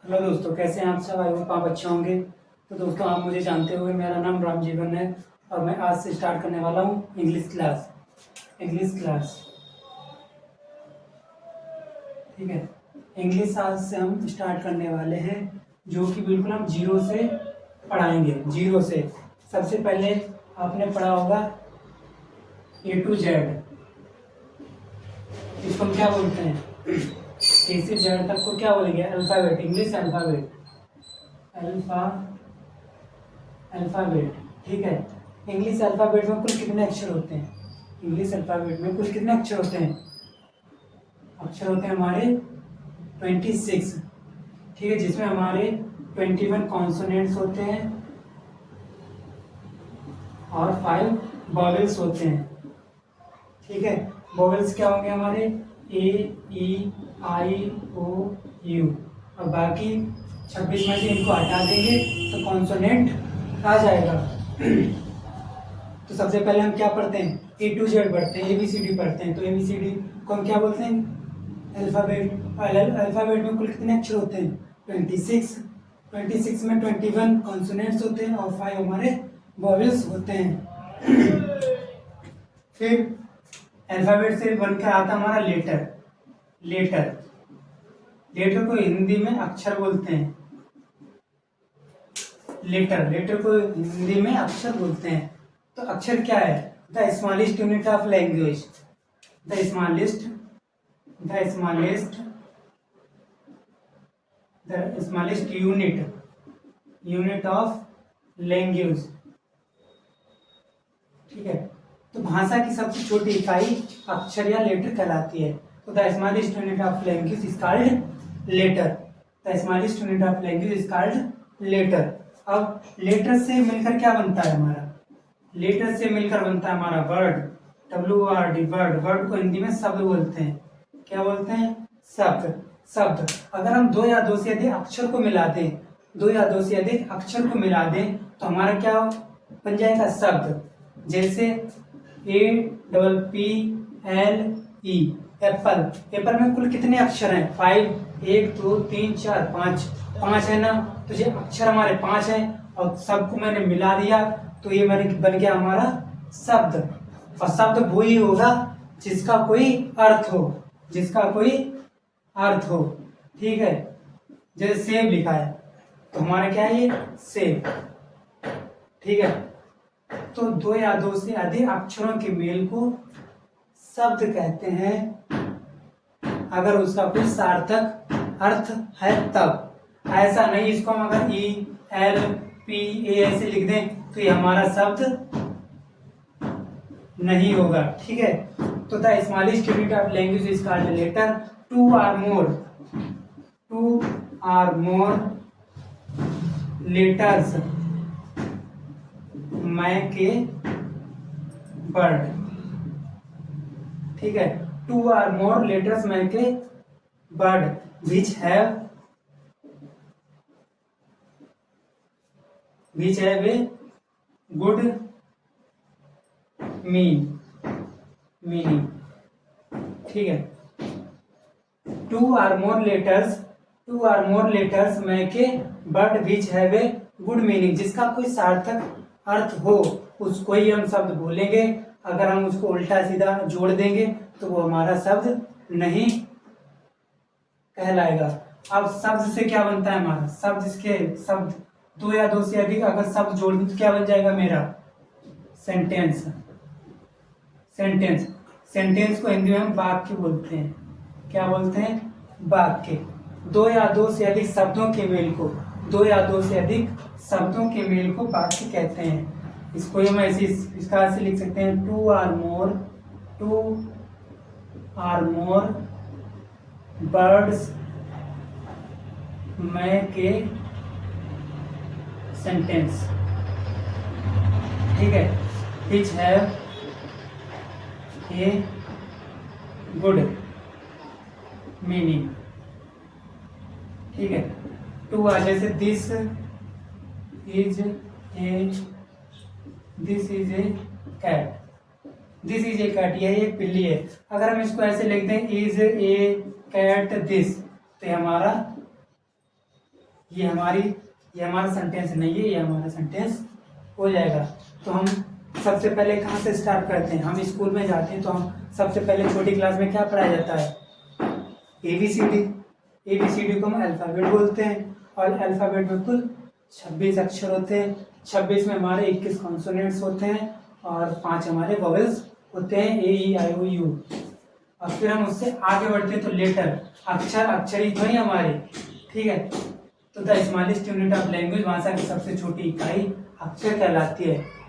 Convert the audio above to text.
Hello दोस्तों, कैसे हैं आप सब। आई होप आप अच्छे होंगे। तो दोस्तों, आप मुझे जानते होंगे, मेरा नाम राम जीवन है और मैं आज से स्टार्ट करने वाला हूँ इंग्लिश क्लास। ठीक है। इंग्लिश आज से हम स्टार्ट करने वाले हैं, जो कि बिल्कुल हम जीरो से पढ़ाएंगे। जीरो से सबसे पहले आपने पढ़ा होगा A to Z। इसको हम क्या बोलते हैं? A से Z तक को क्या बोलेंगे? Alphabet, English alphabet. अल्फ़ाबेट। ठीक है। इंग्लिश अल्फ़ाबेट में कुल कितने अक्षर होते हैं? इंग्लिश अल्फ़ाबेट में कुल कितने अक्षर होते हैं? अक्षर होते हैं हमारे 26। ठीक है, जिसमें हमारे 21 कॉन्सोनेंट्स होते हैं और 5 वॉवेल्स होते हैं। ठीक है। वॉवेल्स क्या होंगे हमारे? A E I O U। और बाकी 26 में से इनको हटा देंगे तो कॉन्सोनेंट आ जाएगा। तो सबसे पहले हम क्या पढ़ते हैं? A to Z पढ़ते हैं, ABCD पढ़ते हैं। तो ABCD को हम क्या बोलते हैं? अल्फ़ाबेट। अल्फ़ाबेट में कुल कितने अक्षर होते हैं? 26। 26 में 21 कॉन्सोनेंट्स होते हैं और 5 हमारे वॉवेल्स होते हैं। फिर अल्फ़ाबेट से बनकर आता हमारा लेटर। लेटर लेटर को हिंदी में अक्षर बोलते हैं। लेटर को हिंदी में अक्षर बोलते हैं। तो अक्षर क्या है? The smallest unit of language. The smallest unit of language. ठीक है। तो भाषा की सबसे छोटी इकाई अक्षर या लेटर कहलाती है। तो the smallest unit of language is called letter. The smallest unit of language is called letter. अब लेटर से मिलकर क्या बनता है हमारा? लेटर से मिलकर बनता है हमारा वर्ड। WORD, word. वर्ड को हिंदी में शब्द बोलते हैं। क्या बोलते हैं? शब्द। शब्द। अगर हम दो या दो से अधिक अक्षर को मिला दें, तो हमारा क्या बन जाएगा? शब्द। जैसे APPLE, एप्पल। एप्पल में कुल कितने अक्षर हैं? 5। 1 2 3 4 5। 5 है ना। तो ये अक्षर हमारे 5 हैं और सबको मैंने मिला दिया तो ये बन गया हमारा शब्द। और शब्द वो ही होगा जिसका कोई अर्थ हो। ठीक है। जैसे सेब लिखा है तो हमारा क्या है? ये सेब। ठीक है। तो दो या दो से अधिक अक्षरों के मेल को शब्द कहते हैं, अगर उसका कोई सार्थक अर्थ है तब। ऐसा नहीं इसको हम अगर ELPA ऐसे लिख दें तो ये हमारा शब्द नहीं होगा। ठीक है। तो the smallest unit of language is called letter. Two or more letters make a word। ठीक है। 2 or more letters make a word which have a good meaning। ठीक है। 2 or more letters make a word which have a good meaning। जिसका कोई सार्थक अर्थ हो उसको ही हम शब्द बोलेंगे। अगर हम उसको उल्टा सीधा जोड़ देंगे तो वो हमारा शब्द नहीं कहलाएगा। अब शब्द से क्या बनता है हमारा? शब्द दो या दो से अधिक अगर शब्द जोड़ दें तो क्या बन जाएगा मेरा? सेंटेंस। सेंटेंस को हिंदी में हम वाक्य बोलते हैं। क्या बोलते हैं? वाक्य। दो या दो से अधिक शब्दों के मेल को वाक्य कहते हैं। इसको हम ऐसे लिख सकते हैं। 2 or more words make a sentence। ठीक है। which have a good meaning। ठीक है। टू आ जैसे दिस इज ए कैट, यह एक बिल्ली है। अगर हम इसको ऐसे लिख दें इज ए कैट दिस, तो हमारा ये हमारा सेंटेंस नहीं है, ये हमारा सेंटेंस हो जाएगा। तो हम सबसे पहले कहाँ से स्टार्ट करते हैं? हम स्कूल में जाते हैं तो हम सबसे पहले छोटी क्लास में क्या पढ़ाया जाता है? ABCD। ABCD को हम अल्फ़ाबेट बोलते हैं और अल्फ़ाबेट में कुल 26 अक्षर होते हैं। 26 में हमारे 21 कॉन्सोनेंट्स होते हैं और 5 हमारे वोवेल्स होते हैं, AEIOU। और फिर हम उससे आगे बढ़ते हैं तो लेटर, अक्षर ही तो ही हमारे, ठीक है। तो the smallest unit of language, भाषा की सबसे छोटी इकाई अक्षर कहलाती है।